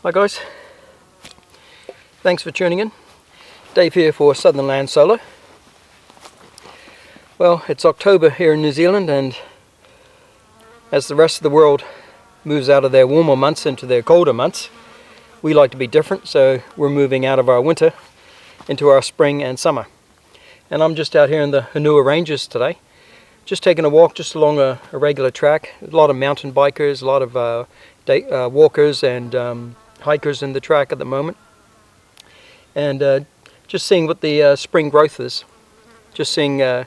Hi guys, thanks for tuning in. Dave here for Southern Land Solo. Well, it's October here in New Zealand, and as the rest of the world moves out of their warmer months into their colder months, we like to be different, so we're moving out of our winter into our spring and summer. And I'm just out here in the Hunua Ranges today, just taking a walk just along a regular track. A lot of mountain bikers, a lot of walkers and hikers in the track at the moment, and just seeing what the spring growth is, just seeing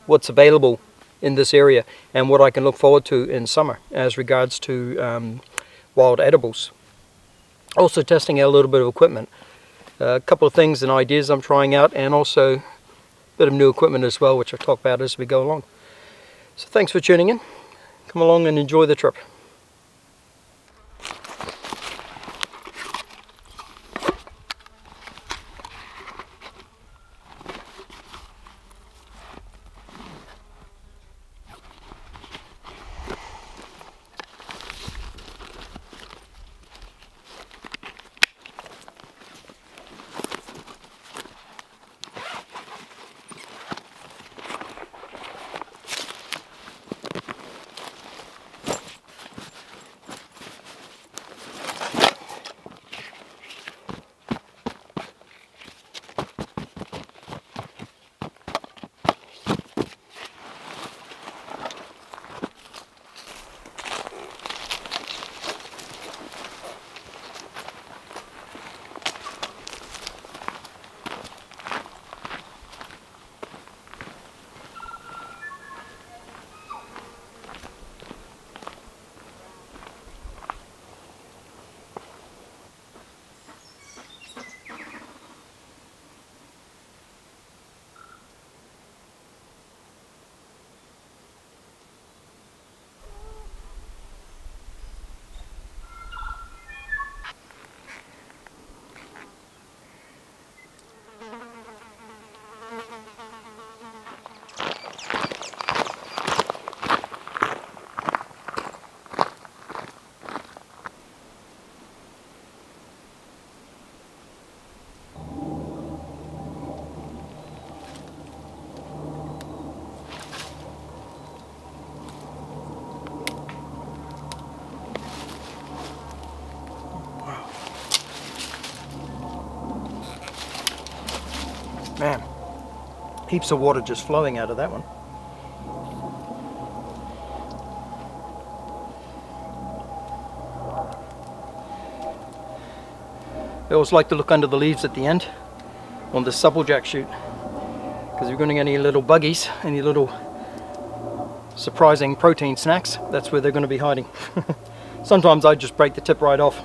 what's available in this area and what I can look forward to in summer as regards to wild edibles. Also testing out a little bit of equipment, a couple of things and ideas I'm trying out, and also a bit of new equipment as well, which I'll talk about as we go along. So thanks for tuning in. Come along and enjoy the trip. Man, heaps of water just flowing out of that one. I always like to look under the leaves at the end on the supplejack shoot, because if you're going to get any little buggies, any little surprising protein snacks, that's where they're going to be hiding. Sometimes I just break the tip right off.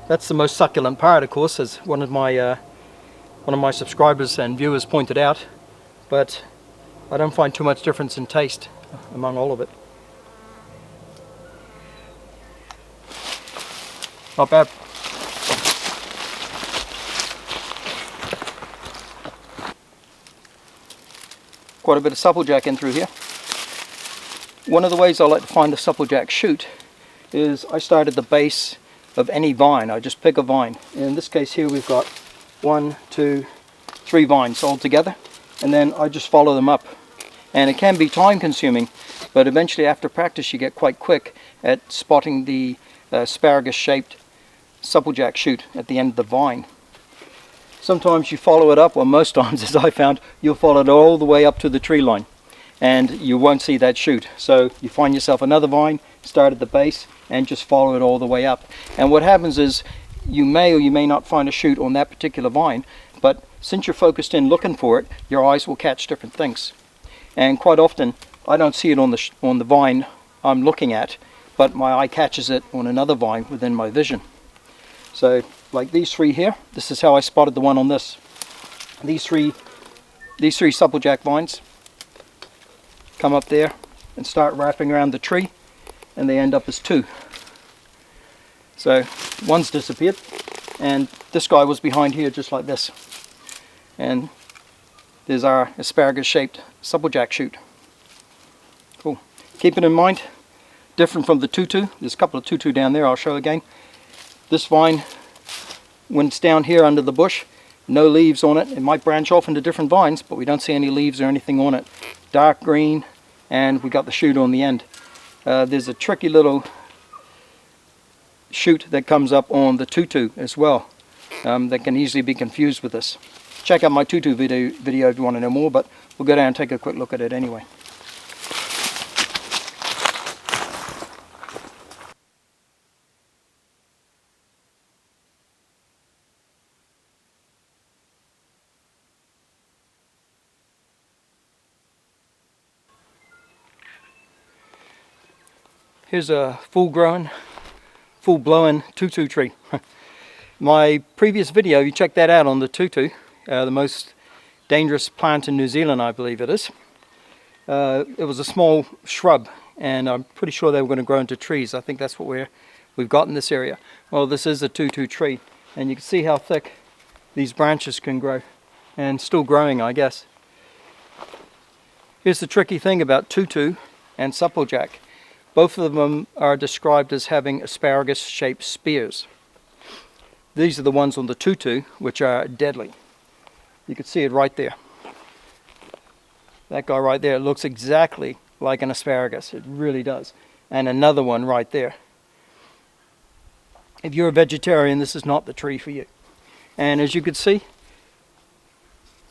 That's the most succulent part, of course, as one of my subscribers and viewers pointed out, but I don't find too much difference in taste among all of it. Not bad. Quite a bit of supplejack in through here. One of the ways I like to find a supplejack shoot is I start at the base of any vine. I just pick a vine. In this case here we've got 1, 2, 3 vines all together, and then I just follow them up. And it can be time consuming, but eventually after practice you get quite quick at spotting the asparagus shaped supplejack shoot at the end of the vine. Sometimes you follow it up, or most times, as I found, you'll follow it all the way up to the tree line and you won't see that shoot. So you find yourself another vine, start at the base and just follow it all the way up. And what happens is you may or you may not find a shoot on that particular vine, but since you're focused in looking for it, your eyes will catch different things. And quite often I don't see it on the vine I'm looking at, but my eye catches it on another vine within my vision. So like these 3 here, this is how I spotted the one on this. These three supplejack vines come up there and start wrapping around the tree, and they end up as 2. So one's disappeared, and this guy was behind here just like this. And there's our asparagus shaped supplejack shoot. Cool. Keep it in mind, different from the tutu. There's a couple of tutu down there I'll show again. This vine, when it's down here under the bush, no leaves on it. It might branch off into different vines, but we don't see any leaves or anything on it. Dark green, and we got the shoot on the end. There's a tricky little shoot that comes up on the tutu as well, that can easily be confused with this. Check out my tutu video if you want to know more, but we'll go down and take a quick look at it anyway. Here's a full-blown tutu tree. My previous video, you check that out on the tutu, the most dangerous plant in New Zealand, I believe it is. It was a small shrub, and I'm pretty sure they were going to grow into trees. I think that's what we've got in this area. Well, this is a tutu tree, and you can see how thick these branches can grow, and still growing, I guess. Here's the tricky thing about tutu and supplejack. Both of them are described as having asparagus-shaped spears. These are the ones on the tutu, which are deadly. You can see it right there. That guy right there looks exactly like an asparagus. It really does. And another one right there. If you're a vegetarian, this is not the tree for you. And as you can see,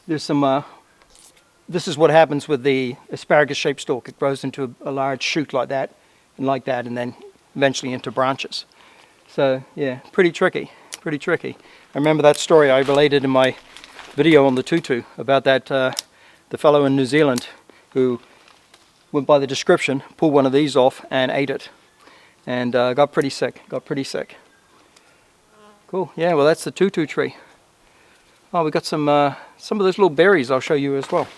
there's some... this is what happens with the asparagus-shaped stalk. It grows into a large shoot like that, and then eventually into branches. So yeah, pretty tricky. I remember that story I related in my video on the tutu about that the fellow in New Zealand who went by the description, pulled one of these off and ate it, and got pretty sick. Cool. Yeah, well, that's the tutu tree. Oh, we got some of those little berries I'll show you as well.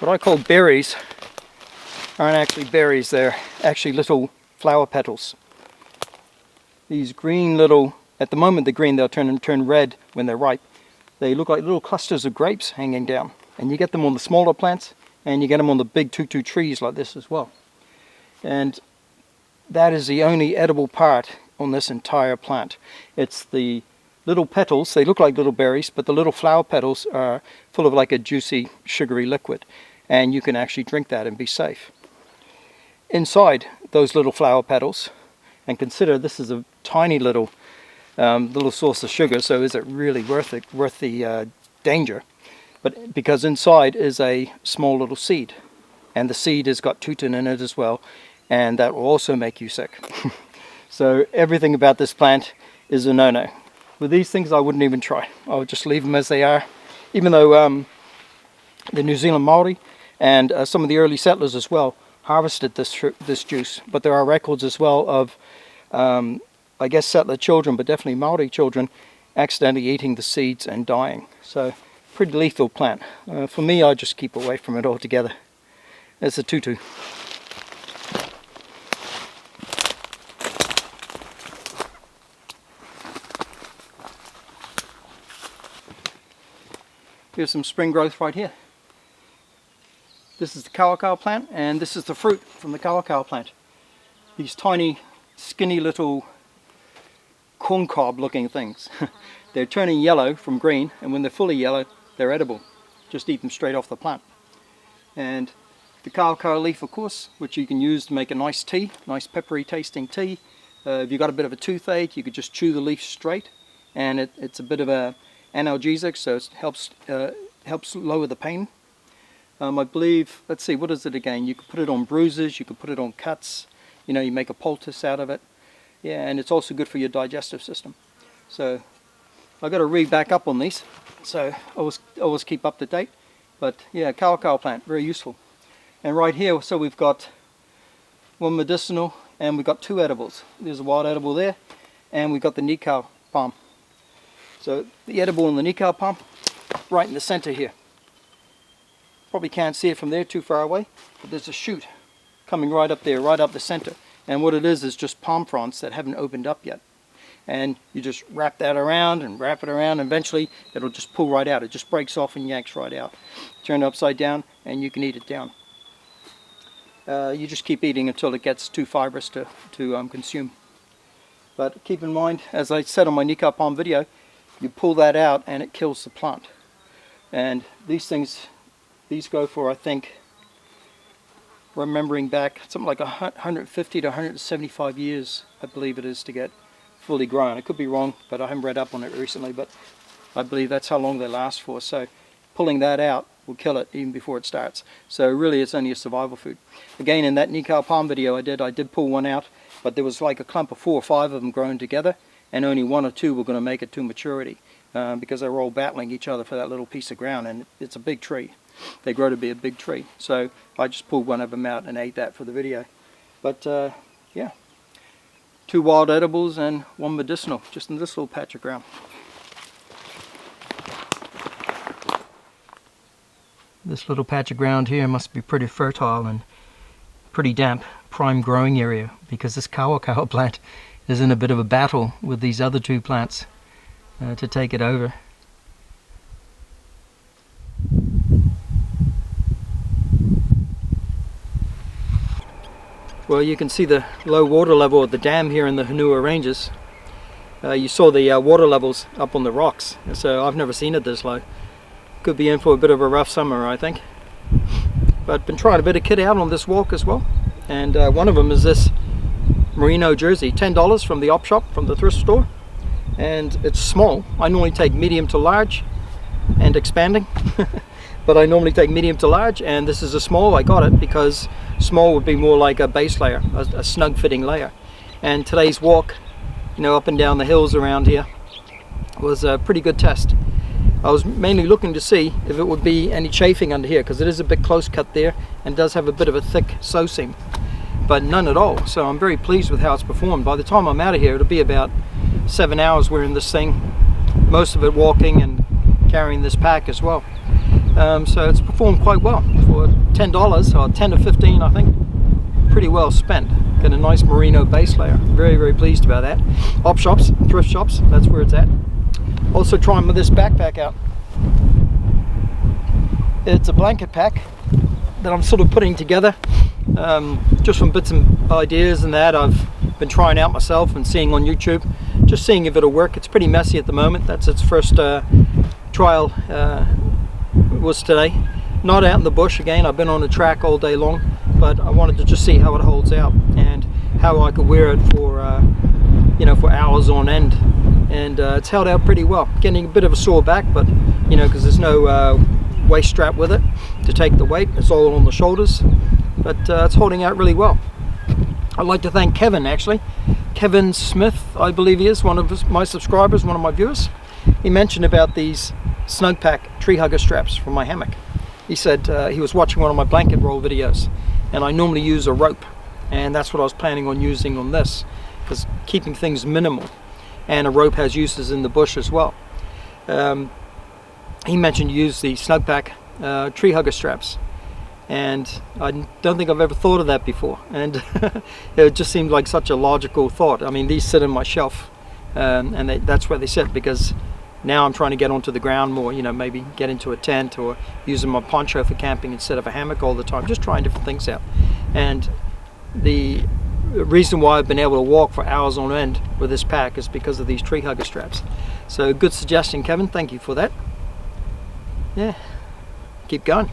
What I call berries aren't actually berries, they're actually little flower petals. These green little, at the moment they're green, they'll turn red when they're ripe. They look like little clusters of grapes hanging down. And you get them on the smaller plants, and you get them on the big tutu trees like this as well. And that is the only edible part on this entire plant. It's the little petals. They look like little berries, but the little flower petals are full of like a juicy, sugary liquid. And you can actually drink that and be safe. Inside those little flower petals, and consider this is a tiny little source of sugar, so is it really worth the danger? But because inside is a small little seed, and the seed has got tutin in it as well, and that will also make you sick. So everything about this plant is a no-no. With these things I wouldn't even try. I would just leave them as they are, even though the New Zealand Maori and some of the early settlers as well harvested this juice. But there are records as well of, I guess, settler children, but definitely Maori children, accidentally eating the seeds and dying. So, pretty lethal plant. For me, I just keep away from it altogether. There's a tutu. Here's some spring growth right here. This is the Kawakawa plant, and this is the fruit from the Kawakawa plant. These tiny, skinny little corn cob looking things. They're turning yellow from green, and when they're fully yellow, they're edible. Just eat them straight off the plant. And the Kawakawa leaf, of course, which you can use to make a nice tea, nice peppery tasting tea. If you've got a bit of a toothache, you could just chew the leaf straight, and it's a bit of a analgesic, so it helps lower the pain. I believe, let's see, what is it again? You could put it on bruises, you could put it on cuts, you know, you make a poultice out of it. Yeah, and it's also good for your digestive system. So I've got to read back up on these, so always keep up to date. But yeah, Kawakawa plant, very useful. And right here, so we've got one medicinal and we've got two edibles. There's a wild edible there, and we've got the nikau palm. So the edible and the nikau palm, right in the center here. Probably can't see it from there, too far away, but there's a shoot coming right up there, right up the center. And what it is just palm fronds that haven't opened up yet. and you just wrap that around and wrap it around, and eventually it'll just pull right out. It just breaks off and yanks right out. Turn it upside down and you can eat it down. You just keep eating until it gets too fibrous to consume. But keep in mind, as I said on my nikau palm video, you pull that out and it kills the plant. And these things, these go for, I think, remembering back, something like 150 to 175 years, I believe it is, to get fully grown. I could be wrong, but I haven't read up on it recently, but I believe that's how long they last for. So pulling that out will kill it even before it starts. So really it's only a survival food. Again, in that nikau palm video I did pull one out, but there was like a clump of 4 or 5 of them grown together, and only 1 or 2 were going to make it to maturity, because they were all battling each other for that little piece of ground, and it's a big tree. They grow to be a big tree. So I just pulled one of them out and ate that for the video. But yeah, 2 wild edibles and 1 medicinal, just in this little patch of ground. This little patch of ground here must be pretty fertile and pretty damp, prime growing area, because this Kawakawa plant is in a bit of a battle with these other 2 plants to take it over. Well, you can see the low water level of the dam here in the Hunua ranges. You saw the water levels up on the rocks, so I've never seen it this low. Could be in for a bit of a rough summer, I think. But I've been trying a bit of kit out on this walk as well, and one of them is this merino jersey, $10 from the op shop, from the thrift store, and it's small. I normally take medium to large and expanding, but I normally take medium to large, and this is a small. I got it because small would be more like a base layer, a snug fitting layer. And today's walk, you know, up and down the hills around here was a pretty good test. I was mainly looking to see if it would be any chafing under here, because it is a bit close cut there and does have a bit of a thick sew seam, but none at all. So I'm very pleased with how it's performed. By the time I'm out of here, it'll be about 7 hours we're in this thing, most of it walking and carrying this pack as well. So it's performed quite well for $10, or 10 to 15 I think. Pretty well spent. Got a nice merino base layer. Very, very pleased about that. Op shops, thrift shops, that's where it's at. Also trying with this backpack out. It's a blanket pack that I'm sort of putting together, just from bits and ideas and that I've been trying out myself and seeing on YouTube, just seeing if it'll work. It's pretty messy at the moment. That's its first trial, was today. Not out in the bush again. I've been on the track all day long, but I wanted to just see how it holds out and how I could wear it for you know, for hours on end. And it's held out pretty well. Getting a bit of a sore back, but you know, because there's no waist strap with it to take the weight. It's all on the shoulders, but it's holding out really well. I'd like to thank Kevin, actually. Kevin Smith, I believe he is, one of my subscribers, one of my viewers. He mentioned about these snug pack tree hugger straps for my hammock. He said he was watching one of my blanket roll videos, and I normally use a rope, and that's what I was planning on using on this, because keeping things minimal. And a rope has uses in the bush as well. He mentioned use the snug pack tree hugger straps, and I don't think I've ever thought of that before, and it just seemed like such a logical thought. I mean, these sit in my shelf, and that's where they sit, because now I'm trying to get onto the ground more, you know, maybe get into a tent or using my poncho for camping instead of a hammock all the time, just trying different things out. And the reason why I've been able to walk for hours on end with this pack is because of these tree hugger straps. So good suggestion, Kevin, thank you for that. Yeah, keep going.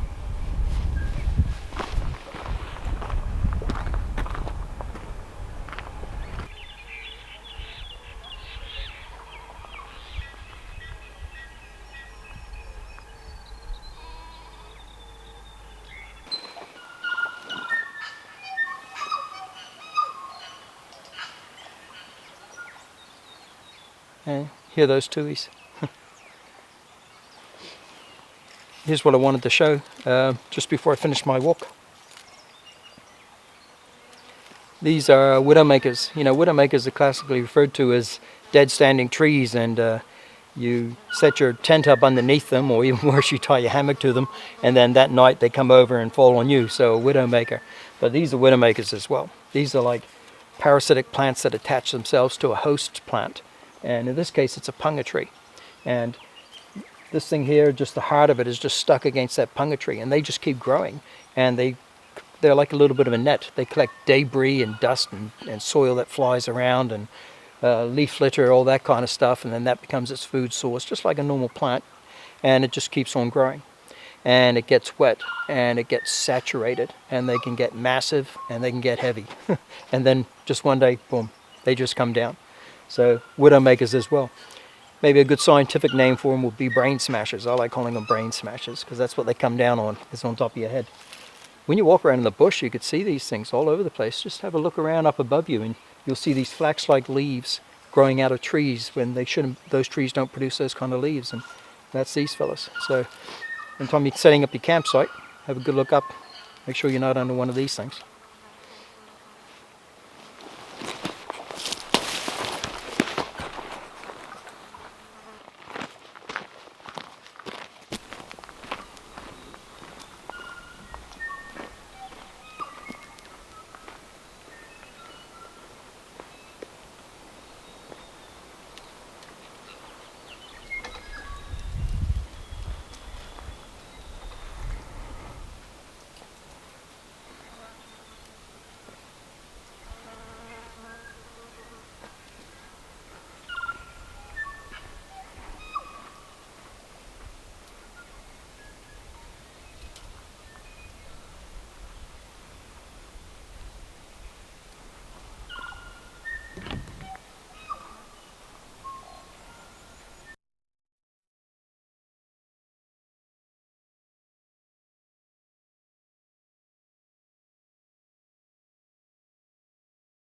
And hear those tuies. Here's what I wanted to show just before I finish my walk. These are widowmakers. You know, widowmakers are classically referred to as dead standing trees, and you set your tent up underneath them, or even worse, you tie your hammock to them, and then that night they come over and fall on you. So a widowmaker. But these are widowmakers as well. These are like parasitic plants that attach themselves to a host plant. And in this case, it's a punga tree. And this thing here, just the heart of it is just stuck against that punga tree, and they just keep growing. And they're like a little bit of a net. They collect debris and dust and soil that flies around, and leaf litter, all that kind of stuff, and then that becomes its food source, just like a normal plant. And it just keeps on growing. And it gets wet, and it gets saturated, and they can get massive, and they can get heavy. And then just one day, boom, they just come down. So widowmakers as well. Maybe a good scientific name for them would be brain smashers. I like calling them brain smashers because that's what they come down on, is on top of your head. When you walk around in the bush, you could see these things all over the place. Just have a look around up above you, and you'll see these flax-like leaves growing out of trees when they shouldn't. Those trees don't produce those kind of leaves, and that's these fellas. So anytime you're setting up your campsite, have a good look up. Make sure you're not under one of these things.